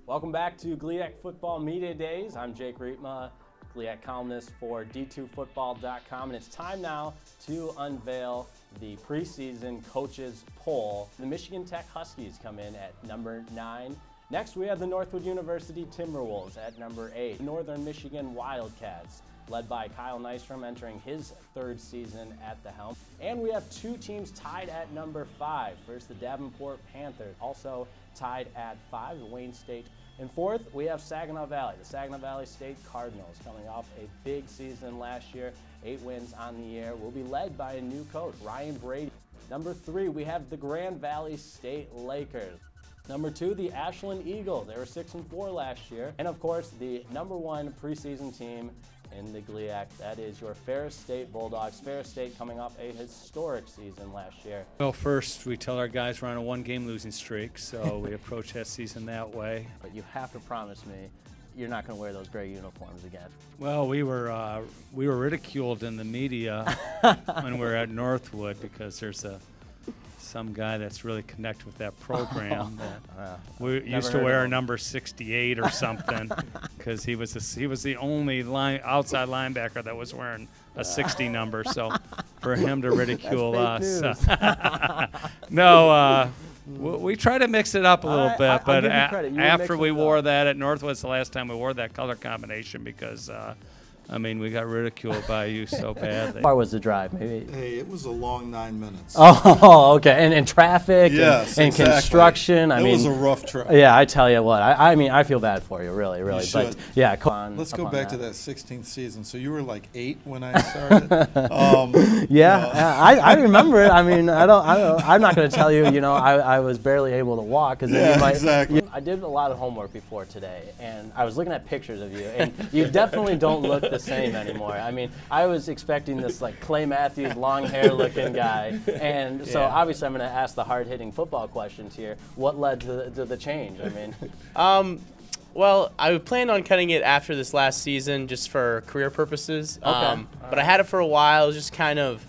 Welcome back to GLIAC Football Media Days. I'm Jake Riepma, GLIAC columnist for D2Football.com, and it's time now to unveil the preseason coaches poll. The Michigan Tech Huskies come in at number 9. Next, we have the Northwood University Timberwolves at number 8. Northern Michigan Wildcats, led by Kyle Nystrom, entering his 3rd season at the helm. And we have 2 teams tied at number 5. First, the Davenport Panthers, also tied at 5, the Wayne State. And 4th, we have Saginaw Valley, the Saginaw Valley State Cardinals, coming off a big season last year, 8 wins on the year. Will be led by a new coach, Ryan Brady. Number 3, we have the Grand Valley State Lakers. Number 2, the Ashland Eagles. They were 6-4 last year. And of course, the number 1 preseason team in the GLIAC, that is your Ferris State Bulldogs. Ferris State coming off a historic season last year. Well, first, we tell our guys we're on a 1-game losing streak, so we approach that season that way. But you have to promise me you're not going to wear those gray uniforms again. Well, we were ridiculed in the media when we were at Northwood because there's some guy that's really connected with that program that we used to wear number 68 or something because he was the only outside linebacker that was wearing a 60 number. So for him to ridicule us, no, we try to mix it up a little bit. But after we wore that at Northwood's the last time we wore that color combination because. I mean, we got ridiculed by you so badly. How far was the drive, maybe? Hey, it was a long 9 minutes. Oh, okay. And traffic yes, and exactly. Construction. I mean, it was a rough trip. Yeah, I tell you what. I mean, I feel bad for you, really. You But yeah, let's go back to that 16th season. So you were like 8 when I started. I remember it. I mean, I'm not going to tell you. You know, I was barely able to walk because exactly. I did a lot of homework before today, and I was looking at pictures of you, and you definitely don't look the same anymore. I mean, I was expecting this like Clay Matthews, long hair looking guy, and so obviously I'm going to ask the hard-hitting football questions here. What led to the change? I mean, well, I planned on cutting it after this last season just for career purposes. Okay. But I had it for a while. I was just kind of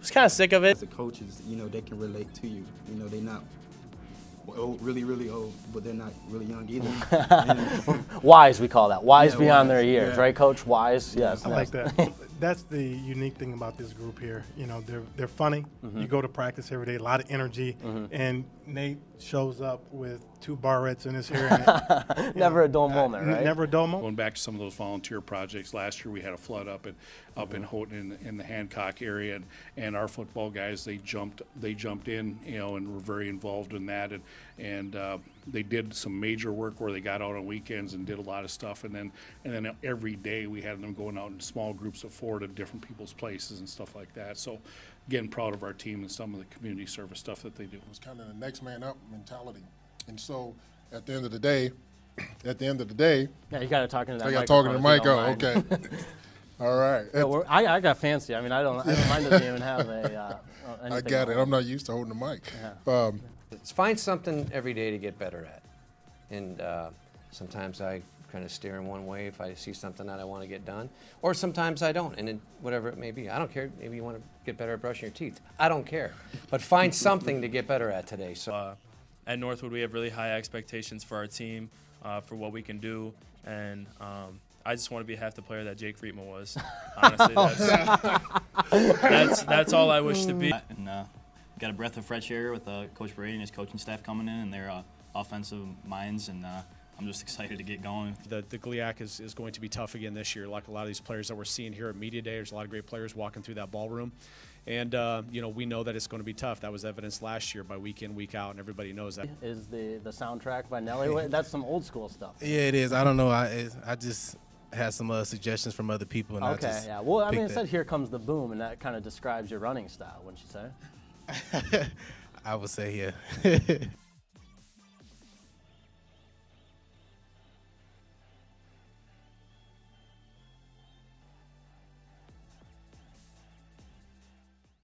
sick of it. The coaches, you know, they can relate to you. You know, they're not old, really old, but they're not really young either. Wise, we call that. Wise beyond wise, their years, right, Coach? Wise, yes. I like that. That's the unique thing about this group here. You know, they're funny. You go to practice every day, a lot of energy, and Nate shows up with 2 barrettes in his hair. And Never a dull moment, right? Never a dull moment. Going back to some of those volunteer projects, last year we had a flood up in Houghton in the Hancock area, and our football guys they jumped in, you know, and were very involved in that, and they did some major work where they got out on weekends and did a lot of stuff, and then every day we had them going out in small groups of 4 to different people's places and stuff like that. So again, proud of our team and some of the community service stuff that they do. It's kind of the next man up mentality, and so at the end of the day, yeah, you got to talk into that. I got talking to the mic. Oh, okay. All right. So I got fancy. I mean, I don't. Mine doesn't even have a. I got it. I'm not used to holding the mic. Yeah. Find something every day to get better at, and sometimes I kind of steer in one way if I see something that I want to get done, or sometimes I don't, and then whatever it may be. I don't care. Maybe you want to get better at brushing your teeth. I don't care, but find something to get better at today. So at Northwood, we have really high expectations for our team, for what we can do, and I just want to be half the player that Jake Riepma was. Honestly, that's all I wish to be. And got a breath of fresh air with Coach Brady and his coaching staff coming in, and their offensive minds, and I'm just excited to get going. The GLIAC is going to be tough again this year. Like a lot of these players that we're seeing here at Media Day, there's a lot of great players walking through that ballroom. And, you know, we know that it's going to be tough. That was evidenced last year by week in, week out, and everybody knows that. Is the soundtrack by Nelly? That's some old school stuff. Yeah, it is. I don't know. I just had some suggestions from other people. And okay, I just yeah. Well, I mean, it said "Here Comes the Boom," and that kind of describes your running style, wouldn't you say? I would say, yeah.